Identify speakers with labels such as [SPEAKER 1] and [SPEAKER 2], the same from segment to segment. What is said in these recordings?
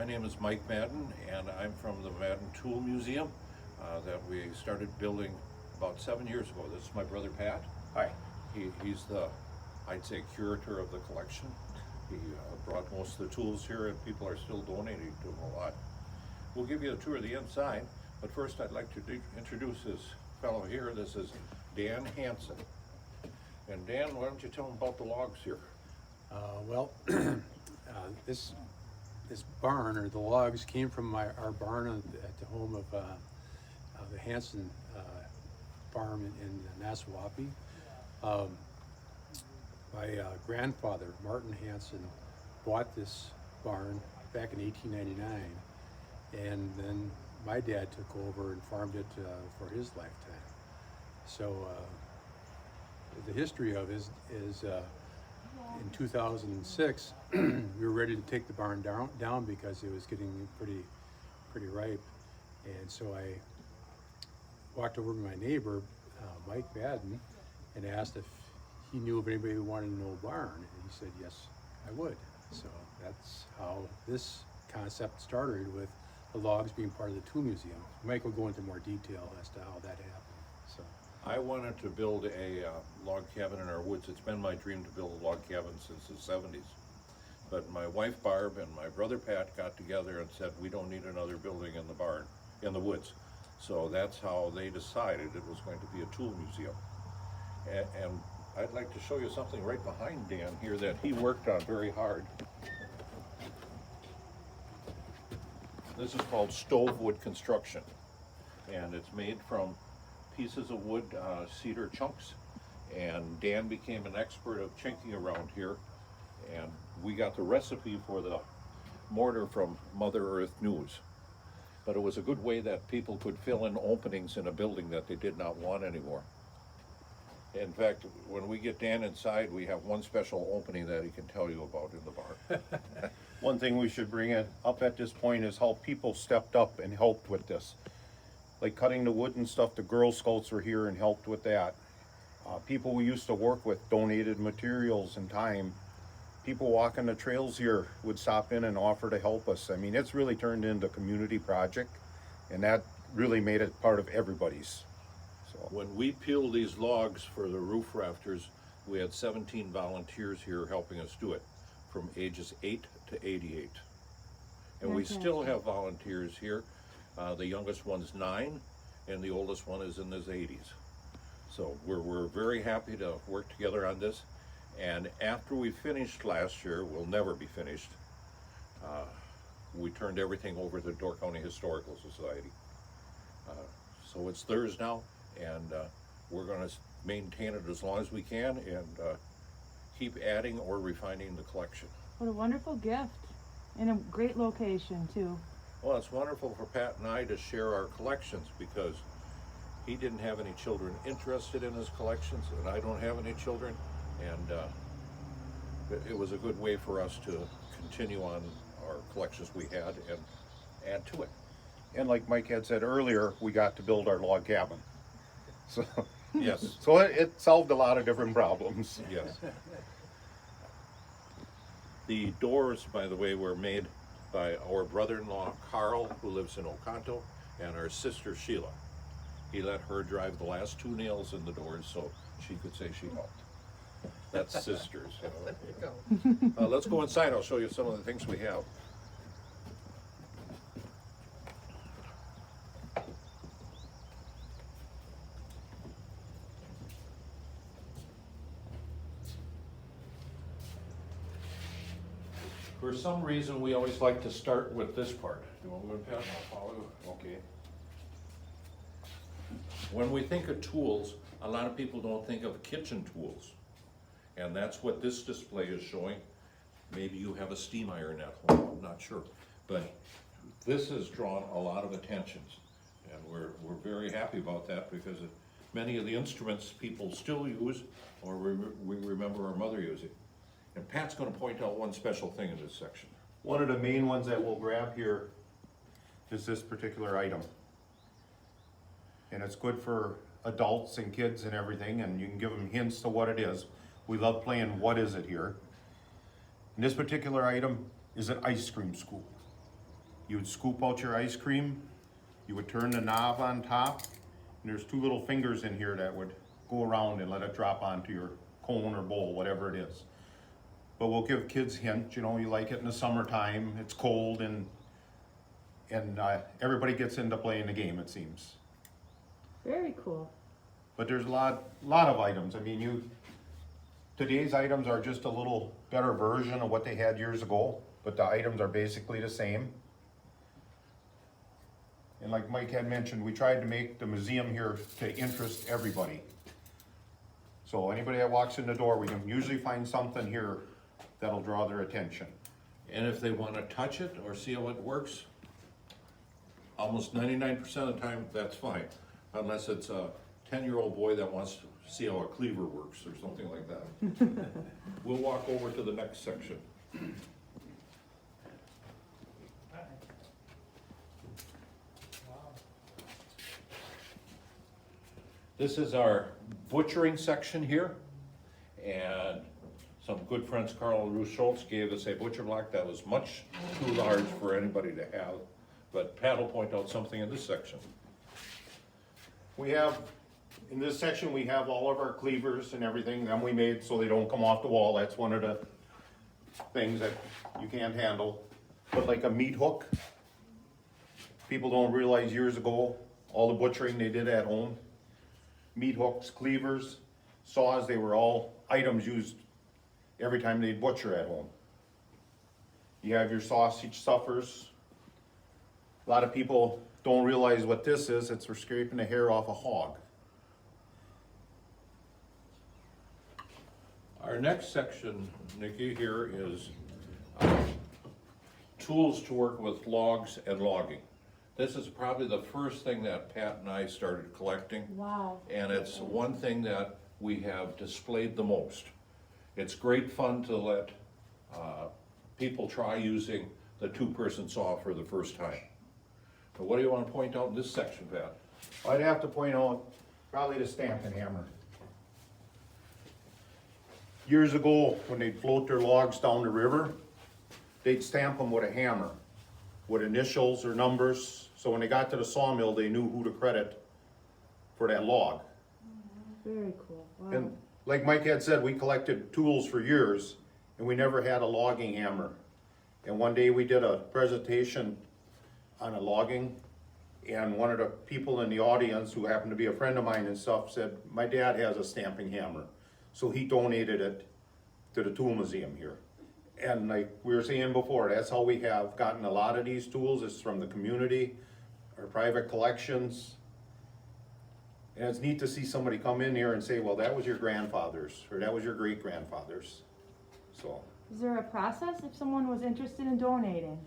[SPEAKER 1] name is Mike Madden, and I'm from the Madden Tool Museum that we started building about 7 years ago. This is my brother Pat.
[SPEAKER 2] Hi.
[SPEAKER 1] He's the, I'd say, curator of the collection. He brought most of the tools here, and people are still donating to him a lot. We'll give you a tour of the inside, but first I'd like to introduce this fellow here. This is Dan Hansen. And Dan, why don't you tell him about the logs here?
[SPEAKER 2] This barn, or the logs, came from our barn at the home of the Hansen farm in Nassauwappee. My grandfather, Martin Hansen, bought this barn back in 1899, and then my dad took over and farmed it for his lifetime. So the history of it is in 2006, we were ready to take the barn down because it was getting pretty ripe, and so I walked over to my neighbor, Mike Madden, and asked if he knew of anybody who wanted to know a barn, and he said yes, I would. So that's how this concept started, with the logs being part of the Tool Museum. Mike will go into more detail as to how that happened. So
[SPEAKER 1] I wanted to build a log cabin in our woods. It's been my dream to build a log cabin since the 70s. But my wife Barb and my brother Pat got together and said, we don't need another building in the barn, in the woods. So that's how they decided it was going to be a tool museum. And I'd like to show you something right behind Dan here that he worked on very hard. This is called stove wood construction. And it's made from pieces of wood, cedar chunks, and Dan became an expert of chinking around here, and we got the recipe for the mortar from Mother Earth News. But it was a good way that people could fill in openings in a building that they did not want anymore. In fact, when we get Dan inside, we have one special opening that he can tell you about in the barn.
[SPEAKER 3] One thing we should bring up at this point is how people stepped up and helped with this. Like cutting the wood and stuff, the Girl Scouts were here and helped with that. People we used to work with donated materials and time. People walking the trails here would stop in and offer to help us. I mean, it's really turned into a community project, and that really made it part of everybody's. So
[SPEAKER 1] When we peeled these logs for the roof rafters, we had 17 volunteers here helping us do it, from ages 8 to 88. And we still have volunteers here. The youngest one's 9, and the oldest one is in his 80s. So we're very happy to work together on this. And after we finished last year, we'll never be finished, we turned everything over to the Door County Historical Society. So it's theirs now, and we're going to maintain it as long as we can, and keep adding or refining the collection.
[SPEAKER 4] What a wonderful gift, and a great location too.
[SPEAKER 1] Well, it's wonderful for Pat and I to share our collections, because he didn't have any children interested in his collections, and I don't have any children, and it was a good way for us to continue on our collections we had and add to it.
[SPEAKER 3] and like Mike had said earlier, we got to build our log cabin. So
[SPEAKER 1] Yes,
[SPEAKER 3] so it solved a lot of different problems.
[SPEAKER 1] yes. The doors, by the way, were made by our brother-in-law Carl, who lives in Oconto, and our sister Sheila. He let her drive the last 2 nails in the doors so she could say she helped. That's sisters. You know. Let's go inside. I'll show you some of the things we have. For some reason, we always like to start with this part. You want to go, Pat? I'll follow you. Okay. When we think of tools, a lot of people don't think of kitchen tools. And that's what this display is showing. Maybe you have a steam iron at home, I'm not sure. But this has drawn a lot of attentions. And we're very happy about that, because many of the instruments people still use, or we remember our mother using. And Pat's going to point out one special thing in this section.
[SPEAKER 3] One of the main ones that we'll grab here is this particular item. And it's good for adults and kids and everything, and you can give them hints to what it is. We love playing what is it here. And this particular item is an ice cream scoop. You would scoop out your ice cream, you would turn the knob on top, and there's two little fingers in here that would go around and let it drop onto your cone or bowl, whatever it is. But we'll give kids hints, you know, you like it in the summertime, it's cold, and everybody gets into playing the game, it seems.
[SPEAKER 4] Very cool.
[SPEAKER 3] But there's a lot of items. I mean, today's items are just a little better version of what they had years ago, but the items are basically the same. And like Mike had mentioned, we tried to make the museum here to interest everybody. So anybody that walks in the door, we can usually find something here that'll draw their attention.
[SPEAKER 1] And if they wanna touch it or see how it works, almost 99% of the time, that's fine. Unless it's a 10-year-old boy that wants to see how a cleaver works or something like that. We'll walk over to the next section. This is our butchering section here, and some good friends, Carl and Ruth Schultz, gave us a butcher block that was much too large for anybody to have, but Pat will point out something in this section.
[SPEAKER 3] We have, in this section, we have all of our cleavers and everything, them we made so they don't come off the wall. That's one of the things that you can't handle. But like a meat hook, people don't realize years ago, all the butchering they did at home, meat hooks, cleavers, saws, they were all items used every time they'd butcher at home. You have your sausage stuffers. A lot of people don't realize what this is. It's for scraping the hair off a hog.
[SPEAKER 1] Our next section, Nikki, here is tools to work with logs and logging. This is probably the first thing that Pat and I started collecting.
[SPEAKER 4] Wow.
[SPEAKER 1] And it's one thing that we have displayed the most. It's great fun to let people try using the two-person saw for the first time. But what do you want to point out in this section, Pat?
[SPEAKER 3] I'd have to point out probably the stamping hammer. Years ago, when they'd float their logs down the river, they'd stamp them with a hammer, with initials or numbers. So when they got to the sawmill, they knew who to credit for that log.
[SPEAKER 4] Very cool. Wow.
[SPEAKER 3] And like Mike had said, we collected tools for years, and we never had a logging hammer. And one day we did a presentation on a logging, and one of the people in the audience, who happened to be a friend of mine and stuff, said, my dad has a stamping hammer. So he donated it to the tool museum here. And like we were saying before, that's how we have gotten a lot of these tools, is from the community, our private collections. And it's neat to see somebody come in here and say, well, that was your grandfather's, or that was your great-grandfather's, so.
[SPEAKER 4] Is there a process if someone was interested in donating?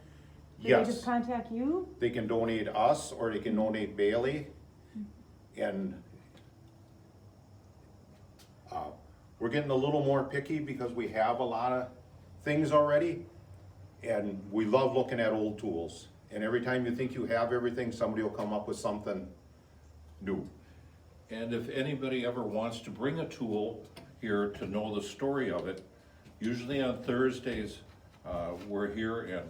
[SPEAKER 4] Do
[SPEAKER 3] Yes.
[SPEAKER 4] they just contact you?
[SPEAKER 3] They can donate us, or they can donate Bailey, and we're getting a little more picky because we have a lot of things already, and we love looking at old tools. And every time you think you have everything, somebody will come up with something new.
[SPEAKER 1] And if anybody ever wants to bring a tool here to know the story of it, usually on Thursdays, we're here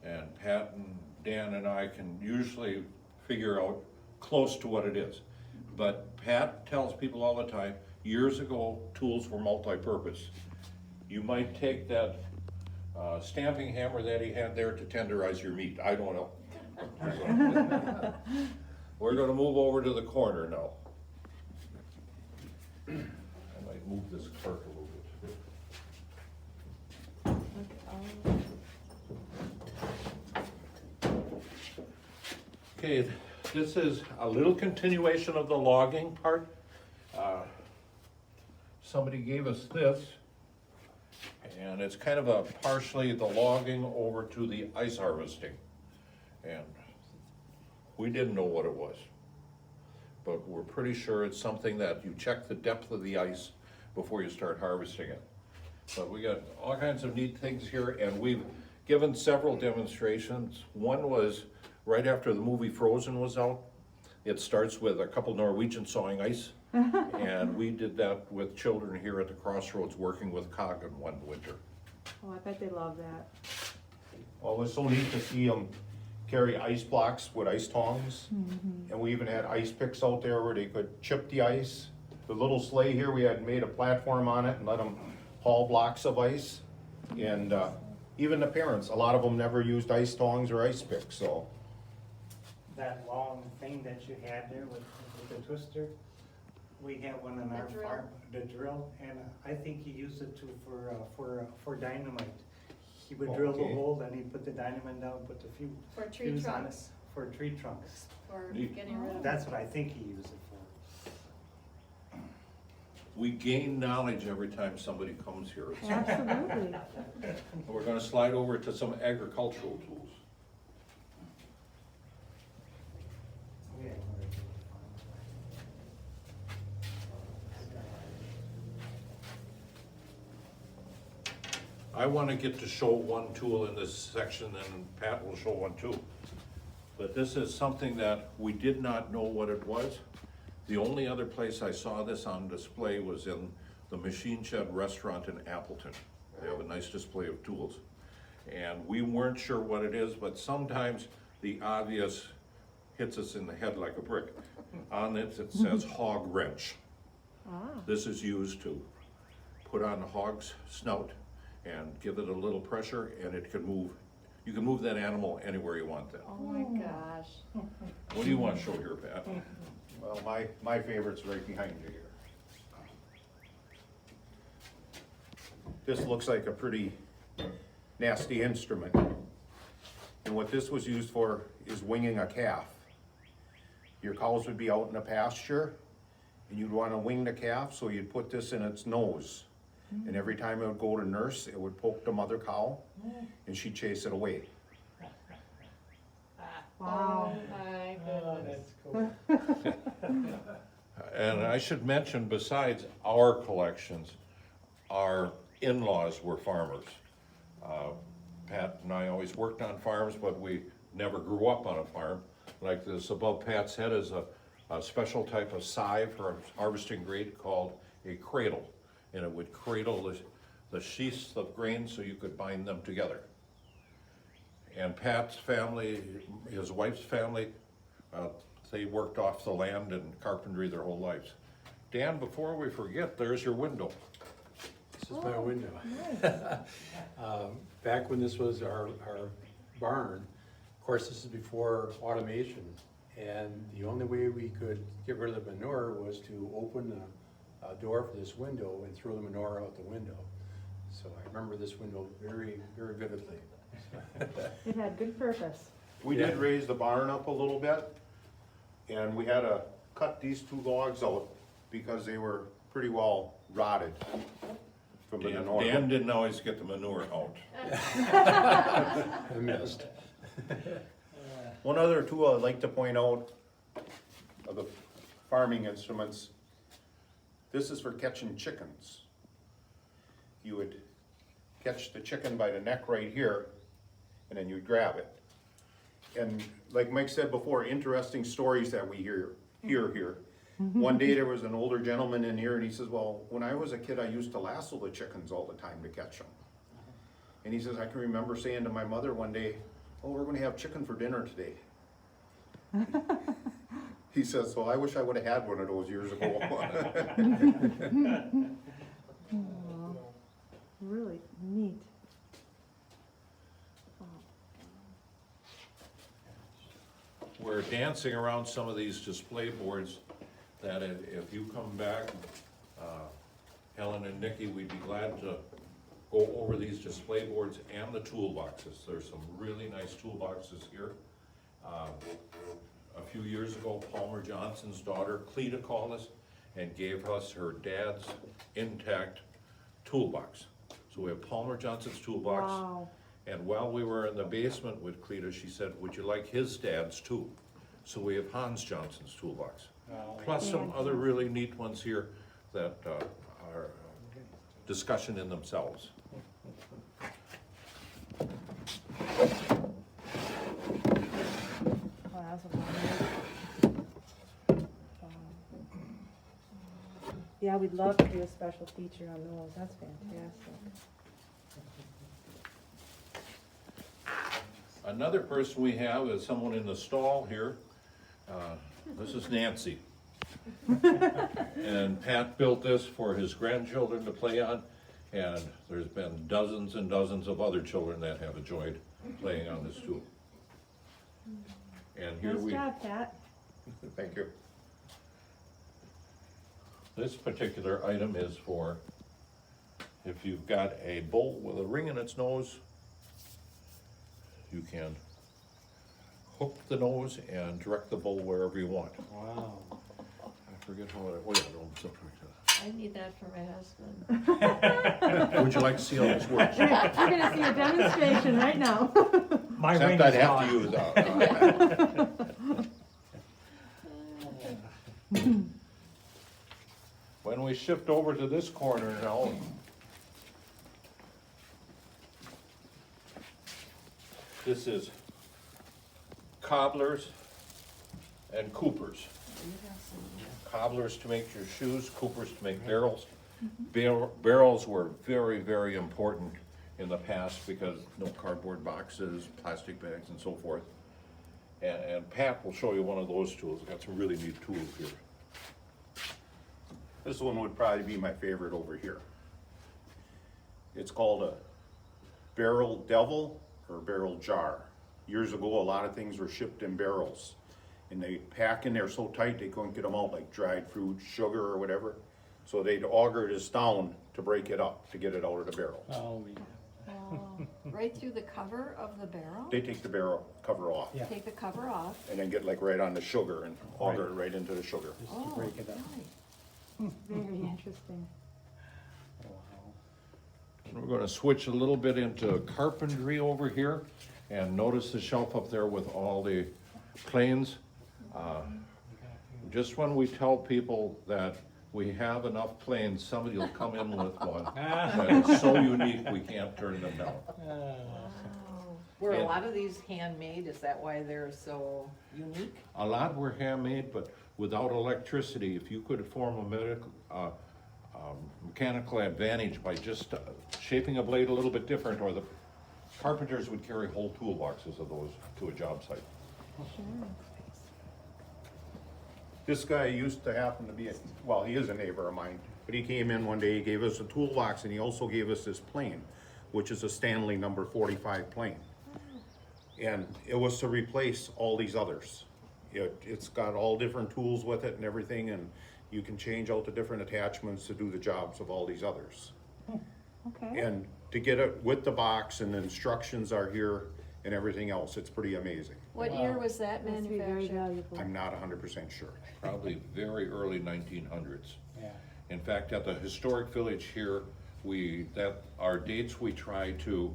[SPEAKER 1] and Pat and Dan and I can usually figure out close to what it is. But Pat tells people all the time, years ago, tools were multi-purpose. You might take that stamping hammer that he had there to tenderize your meat, I don't know. We're gonna move over to the corner now. I might move this cart a little bit. Okay, this is a little continuation of the logging part. Somebody gave us this, and it's kind of a partially the logging over to the ice harvesting. And we didn't know what it was, but we're pretty sure it's something that you check the depth of the ice before you start harvesting it. But we got all kinds of neat things here, and we've given several demonstrations. One was right after the movie Frozen was out. It starts with a couple Norwegians sawing ice, and we did that with children here at the Crossroads working with Coggan one winter.
[SPEAKER 4] Oh, I bet they love that.
[SPEAKER 3] Well, it was so neat to see them carry ice blocks with ice tongs. And we even had ice picks out there where they could chip the ice. The little sleigh here, we had made a platform on it and let them haul blocks of ice. And even the parents, a lot of them never used ice tongs or ice picks, so.
[SPEAKER 5] That long thing that you had there with the twister, we have one on our
[SPEAKER 6] drill.
[SPEAKER 5] farm, the drill, and I think he used it for dynamite. He would drill the
[SPEAKER 3] Okay.
[SPEAKER 5] hole, then he put the dynamite down, put the
[SPEAKER 6] For tree
[SPEAKER 5] fuse on it,
[SPEAKER 6] trunks,
[SPEAKER 5] for tree trunks.
[SPEAKER 6] for
[SPEAKER 1] Neat.
[SPEAKER 6] getting rid of.
[SPEAKER 5] That's what I think he used it for.
[SPEAKER 1] We gain knowledge every time somebody comes here.
[SPEAKER 4] Absolutely.
[SPEAKER 1] We're gonna slide over to some agricultural tools.
[SPEAKER 5] We had one or two
[SPEAKER 1] I wanna get to show one tool in this section, and Pat will show one too. But this is something that we did not know what it was. The only other place I saw this on display was in the Machine Shed restaurant in Appleton. They have a nice display of tools. And we weren't sure what it is, but sometimes the obvious hits us in the head like a brick. On it, it says hog wrench. This is used to put on the hog's snout and give it a little pressure, and it can move. You can move that animal anywhere you want then.
[SPEAKER 6] Oh my gosh.
[SPEAKER 1] What do you want to show here, Pat?
[SPEAKER 3] Well, my favorite's right behind you here. This looks like a pretty nasty instrument. And what this was used for is winging a calf. Your cows would be out in the pasture, and you'd wanna wing the calf, so you'd put this in its nose. And every time it would go to nurse, it would poke the mother cow, and she'd chase it away.
[SPEAKER 4] Wow.
[SPEAKER 6] Oh my
[SPEAKER 5] Oh,
[SPEAKER 6] goodness.
[SPEAKER 5] that's cool.
[SPEAKER 1] And I should mention, besides our collections, our in-laws were farmers. Pat and I always worked on farms, but we never grew up on a farm. Like this above Pat's head is a special type of scythe or harvesting grate called a cradle. And it would cradle the sheaths of grain so you could bind them together. And Pat's family, his wife's family, they worked off the land and carpentry their whole lives. Dan, before we forget, there's your window.
[SPEAKER 2] This is my window. Back when this was our barn, of course, this is before automation. And the only way we could get rid of the manure was to open the door for this window and throw the manure out the window. So I remember this window very, very vividly.
[SPEAKER 4] It had good purpose.
[SPEAKER 3] We did raise the barn up a little bit, and we had to cut these two logs out because they were pretty well rotted from the manure.
[SPEAKER 1] Dan didn't always get the manure out.
[SPEAKER 2] I missed.
[SPEAKER 3] One other tool I'd like to point out of the farming instruments, this is for catching chickens. You would catch the chicken by the neck right here, and then you'd grab it. And like Mike said before, interesting stories that we hear here. One day there was an older gentleman in here, and he says, well, when I was a kid, I used to lasso the chickens all the time to catch them. And he says, I can remember saying to my mother one day, oh, we're gonna have chicken for dinner today. He says, so I wish I would've had one of those years ago.
[SPEAKER 4] Aw, really neat.
[SPEAKER 1] We're dancing around some of these display boards that if you come back, Helen and Nikki, we'd be glad to go over these display boards and the toolboxes. There's some really nice toolboxes here. A few years ago, Palmer Johnson's daughter, Cleta, called us and gave us her dad's intact toolbox. So we have Palmer Johnson's toolbox.
[SPEAKER 4] Wow.
[SPEAKER 1] And while we were in the basement with Cleta, she said, would you like his dad's too? So we have Hans Johnson's toolbox. Plus some other really neat ones here that are discussion in themselves.
[SPEAKER 4] Oh, that's a yeah, we'd love to do a special feature on those. That's fantastic.
[SPEAKER 1] Another person we have is someone in the stall here. This is Nancy. And Pat built this for his grandchildren to play on, and there's been dozens and dozens of other children that have enjoyed playing on this too. And here
[SPEAKER 4] Nice
[SPEAKER 1] we,
[SPEAKER 4] job, Pat.
[SPEAKER 3] Thank you.
[SPEAKER 1] this particular item is for if you've got a bull with a ring in its nose, you can hook the nose and direct the bull wherever you want.
[SPEAKER 5] Wow.
[SPEAKER 1] I forget how it, oh yeah, it opens up like
[SPEAKER 6] I need that for my husband.
[SPEAKER 1] that. Would you like to see how this works?
[SPEAKER 4] You're gonna see a demonstration right now.
[SPEAKER 5] My ring
[SPEAKER 1] Except I'd
[SPEAKER 5] is
[SPEAKER 1] have
[SPEAKER 5] gone.
[SPEAKER 1] to use When we shift over to this corner now, this is cobblers and coopers. Cobblers to make your shoes, coopers to make barrels. Barrels were very, very important in the past because no cardboard boxes, plastic bags and so forth. And Pat will show you one of those tools. We've got some really neat tools here.
[SPEAKER 3] This one would probably be my favorite over here. It's called a barrel devil or barrel jar. Years ago, a lot of things were shipped in barrels. And they pack in there so tight they couldn't get them out, like dried fruit, sugar or whatever. So they'd auger this down to break it up, to get it out of the barrel.
[SPEAKER 5] Oh, yeah.
[SPEAKER 6] Right through the cover of the barrel?
[SPEAKER 3] They take the barrel cover off
[SPEAKER 5] Yeah.
[SPEAKER 6] Take the cover off?
[SPEAKER 3] and then get like right on the sugar and auger it right into the sugar.
[SPEAKER 5] Just
[SPEAKER 6] Oh,
[SPEAKER 5] to break it up.
[SPEAKER 6] really?
[SPEAKER 4] Very interesting.
[SPEAKER 5] Wow.
[SPEAKER 1] And we're gonna switch a little bit into carpentry over here. And notice the shelf up there with all the planes. Just when we tell people that we have enough planes, somebody will come in with one. And it's so unique, we can't turn them down.
[SPEAKER 6] Wow.
[SPEAKER 7] Were a
[SPEAKER 1] And-
[SPEAKER 7] lot of these handmade? Is that why they're so unique?
[SPEAKER 1] A lot were handmade, but without electricity, if you could form a mechanical advantage by just shaping a blade a little bit different, or the carpenters would carry whole toolboxes of those to a job site.
[SPEAKER 3] This guy used to happen to be, well, he is a neighbor of mine, but he came in one day, he gave us a toolbox, and he also gave us this plane, which is a Stanley number 45 plane. And it was to replace all these others. It's got all different tools with it and everything, and you can change out the different attachments to do the jobs of all these others.
[SPEAKER 4] Okay.
[SPEAKER 3] And to get it with the box, and the instructions are here and everything else, it's pretty amazing.
[SPEAKER 6] What year was that
[SPEAKER 4] Must be very
[SPEAKER 6] manufactured?
[SPEAKER 4] valuable.
[SPEAKER 3] I'm not 100% sure.
[SPEAKER 1] Probably very early 1900s.
[SPEAKER 5] Yeah.
[SPEAKER 1] In fact, at the historic village here, our dates, we try to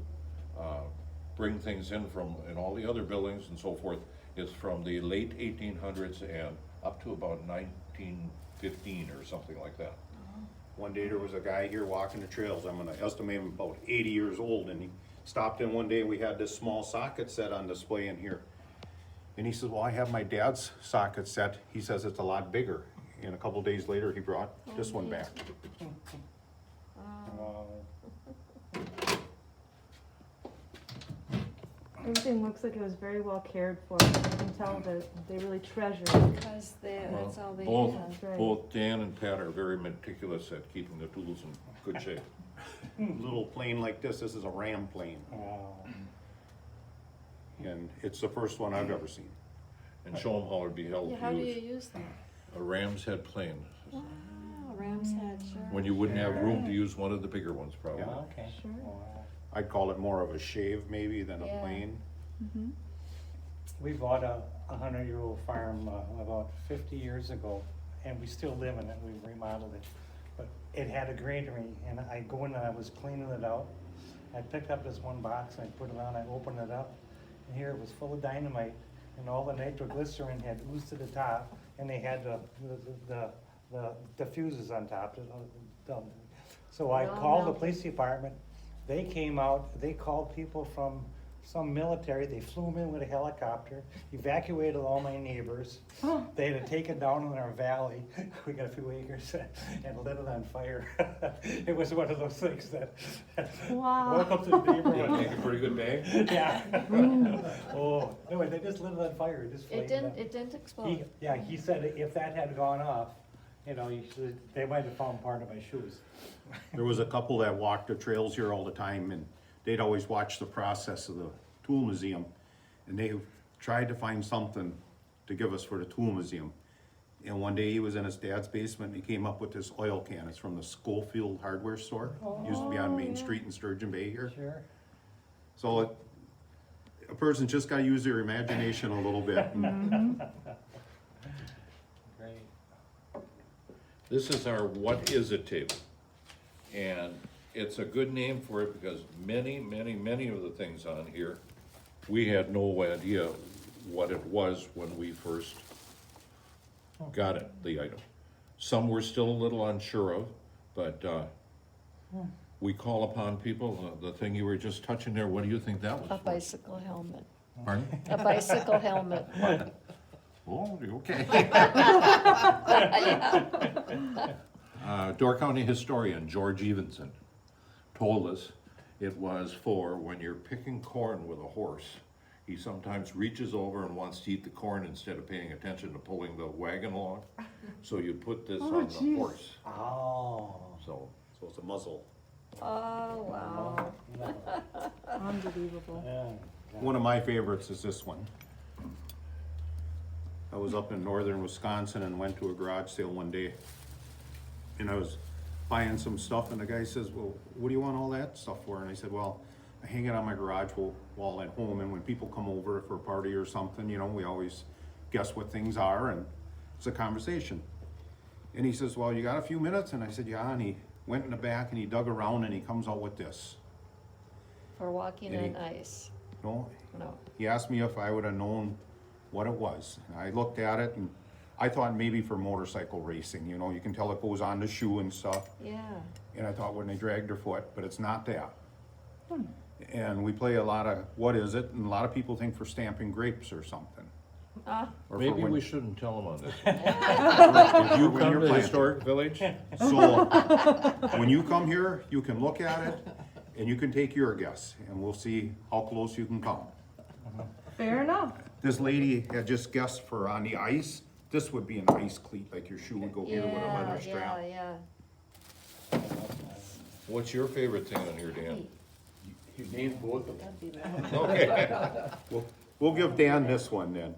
[SPEAKER 1] bring things in from, and all the other buildings and so forth, is from the late 1800s and up to about 1915 or something like that.
[SPEAKER 3] One day there was a guy here walking the trails, I'm gonna estimate him about 80 years old, and he stopped in one day, we had this small socket set on display in here. And he said, well, I have my dad's socket set, he says it's a lot bigger. And a couple days later, he brought this one back.
[SPEAKER 5] Wow.
[SPEAKER 4] Everything looks like it was very well cared for. You can tell that they really treasured it.
[SPEAKER 6] Because that's all they
[SPEAKER 1] Both,
[SPEAKER 6] had.
[SPEAKER 4] That's right.
[SPEAKER 1] both Dan and Pat are very meticulous at keeping the tools in good shape.
[SPEAKER 3] Little plane like this is a ram plane,
[SPEAKER 5] Wow.
[SPEAKER 3] and it's the first one I've ever seen.
[SPEAKER 1] And show them how it'd be held
[SPEAKER 6] Yeah, how do
[SPEAKER 1] to
[SPEAKER 6] you
[SPEAKER 1] use
[SPEAKER 6] use that?
[SPEAKER 1] a ram's head plane,
[SPEAKER 6] Wow, ram's head, sure.
[SPEAKER 1] when you wouldn't have room to use one of the bigger ones probably.
[SPEAKER 3] Yeah.
[SPEAKER 5] Okay.
[SPEAKER 4] Sure.
[SPEAKER 5] Wow.
[SPEAKER 3] I'd call it more of a shave maybe than a
[SPEAKER 6] Yeah.
[SPEAKER 3] plane.
[SPEAKER 5] We bought a 100-year-old farm about 50 years ago, and we still live in it. We remodeled it. But it had a granary, and I go in and I was cleaning it out. I picked up this one box and I put it on, I opened it up, and here it was full of dynamite, and all the nitroglycerin had oozed to the top, and they had the fuses on top. So I
[SPEAKER 6] It all
[SPEAKER 5] called the
[SPEAKER 6] melted.
[SPEAKER 5] police department. They came out, they called people from some military, they flew me in with a helicopter, evacuated all my neighbors. They had to take it down in our valley, we got a few acres, and lit it on fire. It was one of those things that
[SPEAKER 4] Wow.
[SPEAKER 5] woke up to the
[SPEAKER 1] Make
[SPEAKER 5] neighborhood.
[SPEAKER 1] a pretty good bang?
[SPEAKER 5] Yeah. Oh, no, they just lit it on fire, it just
[SPEAKER 6] It
[SPEAKER 5] flamed up.
[SPEAKER 6] didn't explode.
[SPEAKER 5] He said if that had gone off, you know, they might have found part of my shoes.
[SPEAKER 3] There was a couple that walked the trails here all the time, and they'd always watch the process of the tool museum, and they tried to find something to give us for the tool museum. And one day he was in his dad's basement, and he came up with this oil can. It's from the Schofield hardware store. Used to be on Main Street in Sturgeon Bay here.
[SPEAKER 5] Sure.
[SPEAKER 3] So a person's just gotta use their imagination a little bit.
[SPEAKER 5] Great.
[SPEAKER 1] This is our what is it table. And it's a good name for it because many of the things on here, we had no idea what it was when we first got it, the item. Some we're still a little unsure of, but we call upon people, the thing you were just touching there, what do you think that was
[SPEAKER 6] A
[SPEAKER 1] for?
[SPEAKER 6] bicycle helmet.
[SPEAKER 1] Pardon?
[SPEAKER 6] A bicycle helmet.
[SPEAKER 1] Oh, okay. Door County historian George Evenson told us it was for when you're picking corn with a horse. He sometimes reaches over and wants to eat the corn instead of paying attention to pulling the wagon along. So you put this on the horse.
[SPEAKER 5] Oh.
[SPEAKER 1] So
[SPEAKER 3] So it's a muzzle.
[SPEAKER 6] Oh, wow.
[SPEAKER 4] Unbelievable.
[SPEAKER 5] Yeah.
[SPEAKER 3] One of my favorites is this one. I was up in northern Wisconsin and went to a garage sale one day. And I was buying some stuff, and the guy says, well, what do you want all that stuff for? And I said, well, I hang it on my garage wall at home, and when people come over for a party or something, you know, we always guess what things are, and it's a conversation. And he says, well, you got a few minutes? And I said, yeah, and he went in the back and he dug around and he comes out with this.
[SPEAKER 6] For walking
[SPEAKER 3] Any-
[SPEAKER 6] on ice.
[SPEAKER 3] No,
[SPEAKER 6] No.
[SPEAKER 3] he asked me if I would have known what it was. And I looked at it and I thought maybe for motorcycle racing, you know, you can tell it goes on the shoe and stuff.
[SPEAKER 6] Yeah.
[SPEAKER 3] And I thought when they dragged their foot, but it's not that. And we play a lot of, what is it? And a lot of people think for stamping grapes or something.
[SPEAKER 6] Ah,
[SPEAKER 3] Or for
[SPEAKER 1] maybe
[SPEAKER 3] when-
[SPEAKER 1] we shouldn't tell them on this.
[SPEAKER 3] if you
[SPEAKER 1] Come
[SPEAKER 3] come
[SPEAKER 1] to
[SPEAKER 3] to
[SPEAKER 1] the historic village?
[SPEAKER 3] So, when you come here, you can look at it and you can take your guess and we'll see how close you can come.
[SPEAKER 4] Fair enough.
[SPEAKER 3] This lady had just guessed for on the ice, this would be an ice cleat, like your shoe would go here with a
[SPEAKER 6] yeah,
[SPEAKER 3] leather strap.
[SPEAKER 6] yeah.
[SPEAKER 1] What's your favorite thing on here, Dan?
[SPEAKER 2] You named both of them.
[SPEAKER 6] That'd be bad.
[SPEAKER 1] Okay.
[SPEAKER 3] We'll give Dan this one then.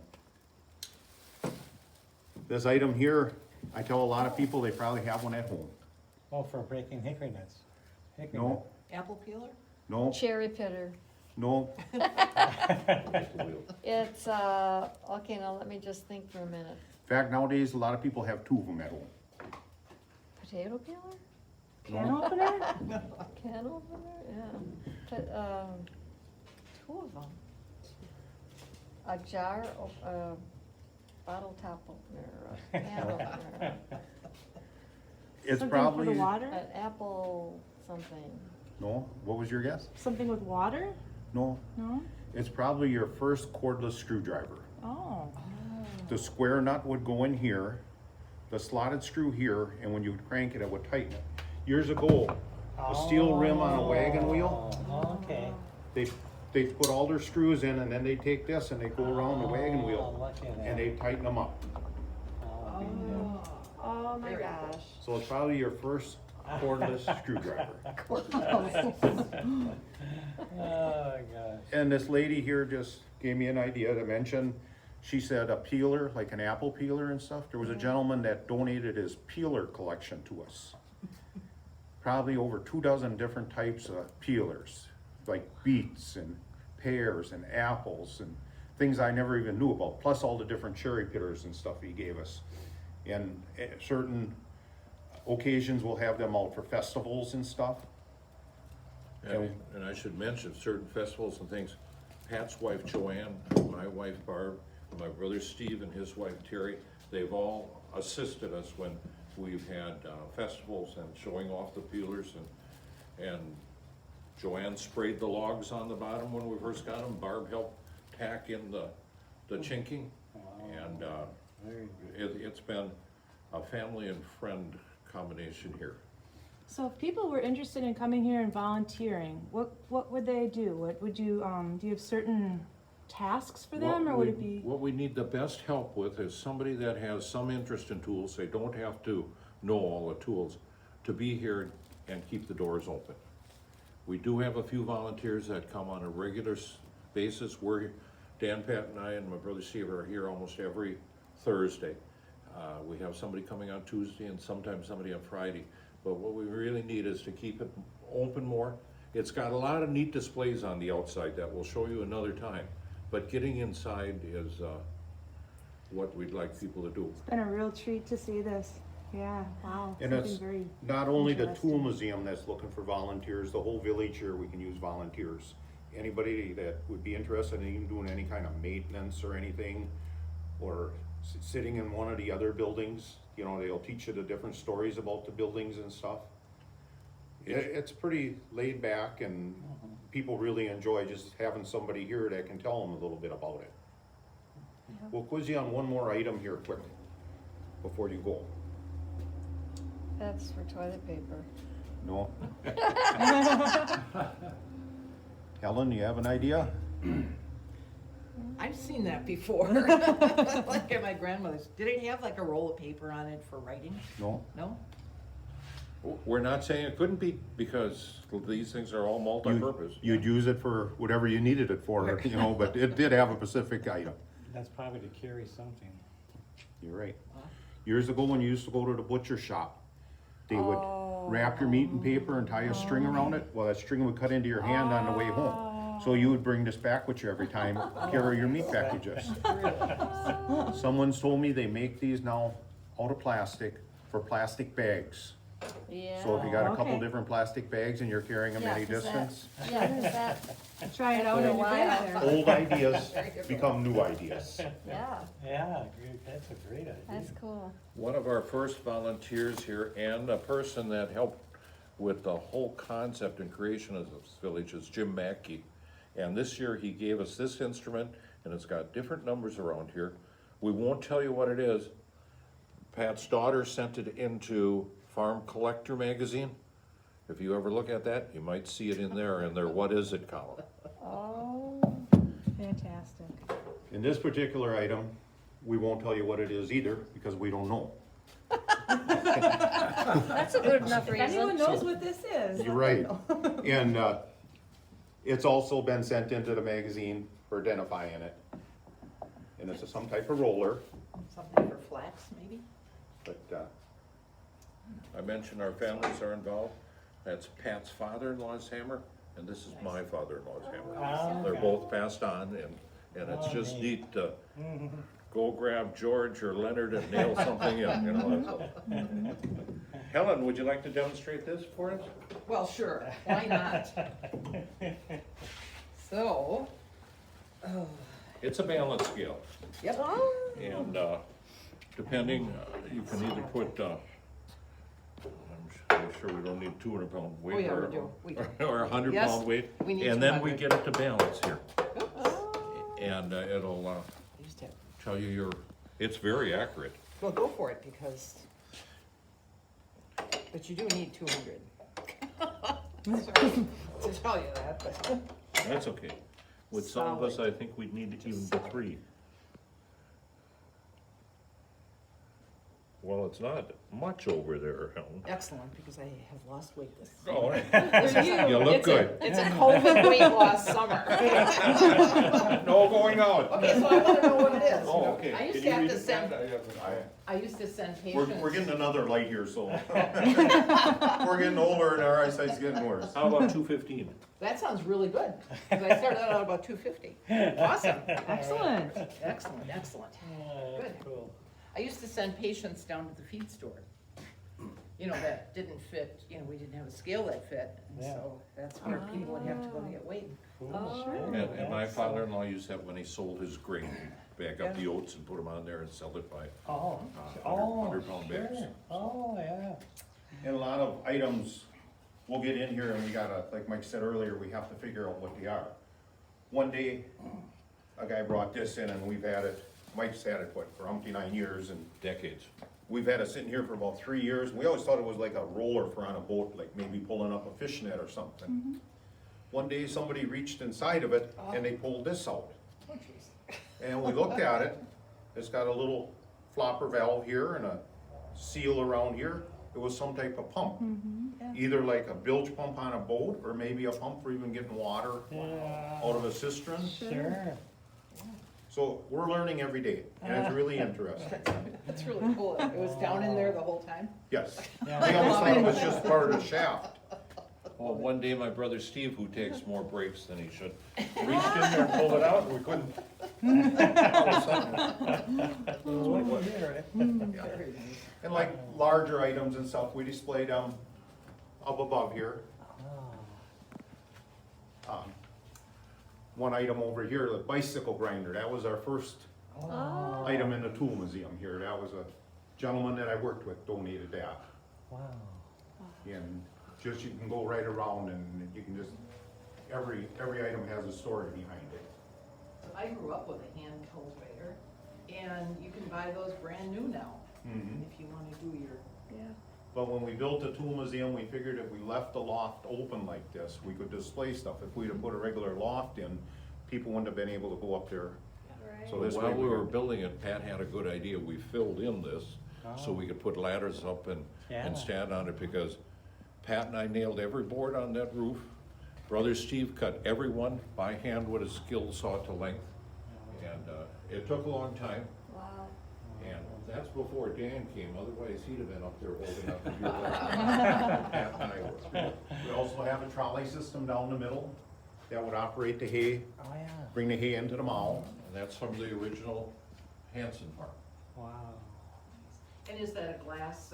[SPEAKER 3] This item here, I tell a lot of people they probably have one at home.
[SPEAKER 5] Oh, for breaking hickory nuts. Hickory
[SPEAKER 3] No,
[SPEAKER 7] Apple peeler?
[SPEAKER 3] no,
[SPEAKER 6] Cherry pitter.
[SPEAKER 3] no,
[SPEAKER 6] It's, okay, now let me just think for a minute.
[SPEAKER 3] in fact, nowadays, a lot of people have two of them at home.
[SPEAKER 6] Potato peeler?
[SPEAKER 4] Can opener?
[SPEAKER 6] Can opener? Yeah. Two of them. A jar, bottle top opener, a can opener,
[SPEAKER 3] It's
[SPEAKER 4] Something
[SPEAKER 3] probably,
[SPEAKER 4] for the water?
[SPEAKER 6] an apple something.
[SPEAKER 3] no, what was your guess?
[SPEAKER 4] Something with water?
[SPEAKER 3] No,
[SPEAKER 4] No?
[SPEAKER 3] it's probably your first cordless screwdriver.
[SPEAKER 4] Oh.
[SPEAKER 3] The square nut would go in here, the slotted screw here, and when you would crank it, it would tighten it. Years ago, a steel rim on a wagon wheel,
[SPEAKER 5] Oh, okay.
[SPEAKER 3] they put all their screws in and then they take this and they go around the wagon
[SPEAKER 5] Oh,
[SPEAKER 3] wheel
[SPEAKER 5] look at that.
[SPEAKER 3] and they tighten them up.
[SPEAKER 5] Oh, big deal.
[SPEAKER 6] Oh my
[SPEAKER 7] Very cool.
[SPEAKER 6] gosh.
[SPEAKER 3] So it's probably your first cordless screwdriver.
[SPEAKER 5] Oh, gosh.
[SPEAKER 3] And this lady here just gave me an idea to mention, she said a peeler, like an apple peeler and stuff. There was a gentleman that donated his peeler collection to us. Probably over 24 different types of peelers, like beets and pears and apples and things I never even knew about, plus all the different cherry pitters and stuff he gave us. And at certain occasions, we'll have them out for festivals and stuff.
[SPEAKER 1] And I should mention certain festivals and things, Pat's wife Joanne, my wife Barb, and my brother Steve and his wife Terry, they've all assisted us when we've had festivals and showing off the peelers and Joanne sprayed the logs on the bottom when we first got them. Barb helped tack in the chinking. And
[SPEAKER 5] Very good.
[SPEAKER 1] it's been a family and friend combination here.
[SPEAKER 4] So if people were interested in coming here and volunteering, what would they do? What would you, do you have certain tasks for them, or would it be?
[SPEAKER 1] What we need the best help with is somebody that has some interest in tools. They don't have to know all the tools to be here and keep the doors open. We do have a few volunteers that come on a regular basis. Dan, Pat, and I, and my brother Steve are here almost every Thursday. We have somebody coming on Tuesday and sometimes somebody on Friday. But what we really need is to keep it open more. It's got a lot of neat displays on the outside that we'll show you another time. But getting inside is what we'd like people to do.
[SPEAKER 4] It's been a real treat to see this. Yeah, wow.
[SPEAKER 3] And
[SPEAKER 4] something
[SPEAKER 3] it's
[SPEAKER 4] very
[SPEAKER 3] not only the
[SPEAKER 4] interesting.
[SPEAKER 3] tool museum that's looking for volunteers, the whole village here, we can use volunteers. Anybody that would be interested in even doing any kind of maintenance or anything, or sitting in one of the other buildings, you know, they'll teach you the different stories about the buildings and stuff. It's pretty laid back, and people really enjoy just having somebody here that can tell them a little bit about it. We'll quiz you on one more item here quick, before you go.
[SPEAKER 6] That's for toilet paper.
[SPEAKER 3] No? Helen, you have an idea?
[SPEAKER 7] I've seen that before. Like at my grandmother's. Did it have like a roll of paper on it for writing?
[SPEAKER 3] No?
[SPEAKER 7] No?
[SPEAKER 1] We're not saying it couldn't be, because these things are all multi-purpose.
[SPEAKER 3] You'd use it for whatever you needed it for, you know, but it did have a specific item.
[SPEAKER 5] That's probably to carry something.
[SPEAKER 3] You're right. Years ago, when you used to go to the butcher shop, they would wrap your meat in paper and tie a string around it. Well, that string would cut into your hand on the way home. So you would bring this back with you every time, carry your meat packages. Someone's told me they make these now out of plastic for plastic bags.
[SPEAKER 6] Yeah.
[SPEAKER 3] So if you got a couple
[SPEAKER 4] Okay.
[SPEAKER 3] different plastic bags and you're carrying them
[SPEAKER 6] Yeah,
[SPEAKER 3] any
[SPEAKER 6] 'cause that-
[SPEAKER 3] distance,
[SPEAKER 6] Yeah, 'cause that,
[SPEAKER 4] Try it out
[SPEAKER 6] For a
[SPEAKER 4] in your
[SPEAKER 6] while.
[SPEAKER 4] bag there.
[SPEAKER 3] old ideas become new ideas.
[SPEAKER 6] yeah,
[SPEAKER 5] Yeah, that's a great idea.
[SPEAKER 6] that's cool.
[SPEAKER 1] One of our first volunteers here, and a person that helped with the whole concept and creation of this village, is Jim Mackey. And this year he gave us this instrument, and it's got different numbers around here. We won't tell you what it is. Pat's daughter sent it into Farm Collector magazine. If you ever look at that, you might see it in their What Is It column.
[SPEAKER 4] Oh, fantastic.
[SPEAKER 3] In this particular item, we won't tell you what it is either, because we don't know.
[SPEAKER 6] That's a good enough
[SPEAKER 4] If anyone
[SPEAKER 6] reason.
[SPEAKER 4] knows what this is.
[SPEAKER 3] You're right. And it's also been sent into the magazine for identifying it. And it's some type of roller,
[SPEAKER 7] Something for flax, maybe?
[SPEAKER 3] but
[SPEAKER 1] I mentioned our families are involved. That's Pat's father-in-law's hammer, and this is my father-in-law's hammer.
[SPEAKER 5] Ah,
[SPEAKER 1] They're
[SPEAKER 5] okay.
[SPEAKER 1] both passed on, and it's
[SPEAKER 5] Oh,
[SPEAKER 1] just
[SPEAKER 5] neat.
[SPEAKER 1] neat to go grab George or Leonard and nail something in, you know, that's all. Helen, would you like to demonstrate this for us?
[SPEAKER 7] Well, sure, why not? So, oh,
[SPEAKER 1] It's a balance scale,
[SPEAKER 7] yep.
[SPEAKER 1] and depending, you can either put, I'm sure we don't need 200-pound weight.
[SPEAKER 7] Oh, yeah,
[SPEAKER 1] or-
[SPEAKER 7] we do. We do.
[SPEAKER 1] Or a 100-pound
[SPEAKER 7] Yes,
[SPEAKER 1] weight.
[SPEAKER 7] we need
[SPEAKER 1] And then we
[SPEAKER 7] 200.
[SPEAKER 1] get it to balance here. And it'll
[SPEAKER 7] I used to have,
[SPEAKER 1] tell you it's very accurate.
[SPEAKER 7] well, go for it, because, but you do need 200. Sorry to tell you that, but.
[SPEAKER 1] That's okay. With some of us, I think we'd need even 3. Well, it's not much over there, Helen.
[SPEAKER 7] Excellent, because I have lost weight this.
[SPEAKER 1] Oh,
[SPEAKER 7] You
[SPEAKER 1] you look
[SPEAKER 7] It's
[SPEAKER 1] good.
[SPEAKER 7] It's a COVID weight loss summer.
[SPEAKER 1] No going out.
[SPEAKER 7] Okay, so I wanna know what it is.
[SPEAKER 1] Oh, okay.
[SPEAKER 7] I used
[SPEAKER 1] Can
[SPEAKER 7] to
[SPEAKER 1] you
[SPEAKER 7] have
[SPEAKER 1] read
[SPEAKER 7] to
[SPEAKER 1] it,
[SPEAKER 7] send,
[SPEAKER 1] Pat?
[SPEAKER 7] I used to send patients.
[SPEAKER 3] we're getting another light here, so. We're getting older and our eyesight's getting worse.
[SPEAKER 1] How about 215?
[SPEAKER 7] That sounds really good, because I started out about 250. Awesome,
[SPEAKER 4] Excellent.
[SPEAKER 7] excellent, excellent. Good.
[SPEAKER 5] Cool.
[SPEAKER 7] I used to send patients down to the feed store, you know, that didn't fit, you know, we didn't have a scale that fit, and
[SPEAKER 5] Yeah.
[SPEAKER 7] so that's where people would have to go to get weighed.
[SPEAKER 5] Cool.
[SPEAKER 6] Oh.
[SPEAKER 4] Sure.
[SPEAKER 1] And my father-in-law used to have, when he sold his grain, bag up the oats and put them on there and sell it by
[SPEAKER 5] Oh,
[SPEAKER 1] 100-pound bags.
[SPEAKER 5] sure. Oh, yeah.
[SPEAKER 3] And a lot of items we'll get in here and we gotta, like Mike said earlier, we have to figure out what they are. One day, a guy brought this in and we've had it, Mike's had it, what, for umpty 9 years, and
[SPEAKER 1] Decades.
[SPEAKER 3] we've had it sitting here for about 3 years. We always thought it was like a roller for on a boat, like maybe pulling up a fish net or something. One day, somebody reached inside of it and they pulled this out.
[SPEAKER 7] Oh, jeez.
[SPEAKER 3] And we looked at it, it's got a little flopper valve here and a seal around here. It was some type of pump. Either like a bilge pump on a boat, or maybe a pump for even getting water
[SPEAKER 5] Yeah.
[SPEAKER 3] out of a cistern.
[SPEAKER 5] Sure.
[SPEAKER 3] So we're learning every day, and it's really interesting.
[SPEAKER 7] That's really cool. It was down in there the whole time?
[SPEAKER 3] Yes,
[SPEAKER 5] Yeah.
[SPEAKER 3] they almost thought it was just part of the shaft.
[SPEAKER 1] Well, one day my brother Steve, who takes more breaks than he should, reached in there and pulled it out, and we couldn't.
[SPEAKER 7] Very nice.
[SPEAKER 3] And like larger items and stuff, we display them up above here. One item over here, the bicycle grinder, that was our first item in the tool museum here. That was a gentleman that I worked with donated that.
[SPEAKER 5] Wow.
[SPEAKER 3] And just, you can go right around and you can just, every item has a story behind it.
[SPEAKER 7] So I grew up with a hand cultivator, and you can buy those brand new now, if you wanna do your,
[SPEAKER 3] But when we built the tool museum, we figured if we left the loft open like this, we could display stuff. If we'd have put a regular loft in, people wouldn't have been able to go up there. So this way
[SPEAKER 1] While we were
[SPEAKER 3] could-
[SPEAKER 1] building it, Pat had a good idea. We filled in this so we could put ladders up
[SPEAKER 5] Yeah.
[SPEAKER 1] and stand on it, because Pat and I nailed every board on that roof. Brother Steve cut every one by hand with a skill saw to length. And it took a long time.
[SPEAKER 6] Wow.
[SPEAKER 1] And that's before Dan came, otherwise he'd have been up there holding up the view like Pat and I were.
[SPEAKER 3] We also have a trolley system down the middle that would operate the hay,
[SPEAKER 5] Oh, yeah.
[SPEAKER 3] bring the hay into the mow.
[SPEAKER 1] And that's from the original Hanson farm.
[SPEAKER 5] Wow.
[SPEAKER 7] and is that a glass,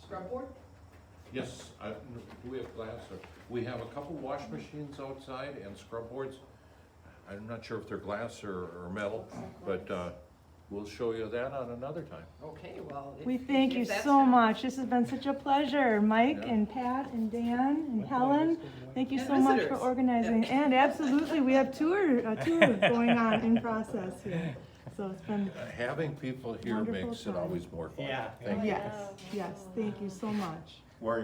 [SPEAKER 7] scrub board?
[SPEAKER 1] Yes, do we have glass? We have a couple wash machines outside and scrub boards. I'm not sure if they're glass or metal, but we'll show you that on another time.
[SPEAKER 7] Okay, well.
[SPEAKER 4] We thank you
[SPEAKER 7] that's
[SPEAKER 4] so
[SPEAKER 7] not-
[SPEAKER 4] much. This has been such a pleasure. Mike
[SPEAKER 1] Yeah.
[SPEAKER 4] and Pat and Dan and Helen, thank you
[SPEAKER 7] And
[SPEAKER 4] so much for
[SPEAKER 7] visitors.
[SPEAKER 4] organizing. And absolutely, we have a tour going on in process here. So it's been,
[SPEAKER 1] Having people here
[SPEAKER 4] Wonderful
[SPEAKER 1] makes it
[SPEAKER 4] time.
[SPEAKER 1] always more fun.
[SPEAKER 5] Yeah.
[SPEAKER 1] Thank you.
[SPEAKER 4] yes, yes, thank you so much.
[SPEAKER 3] Where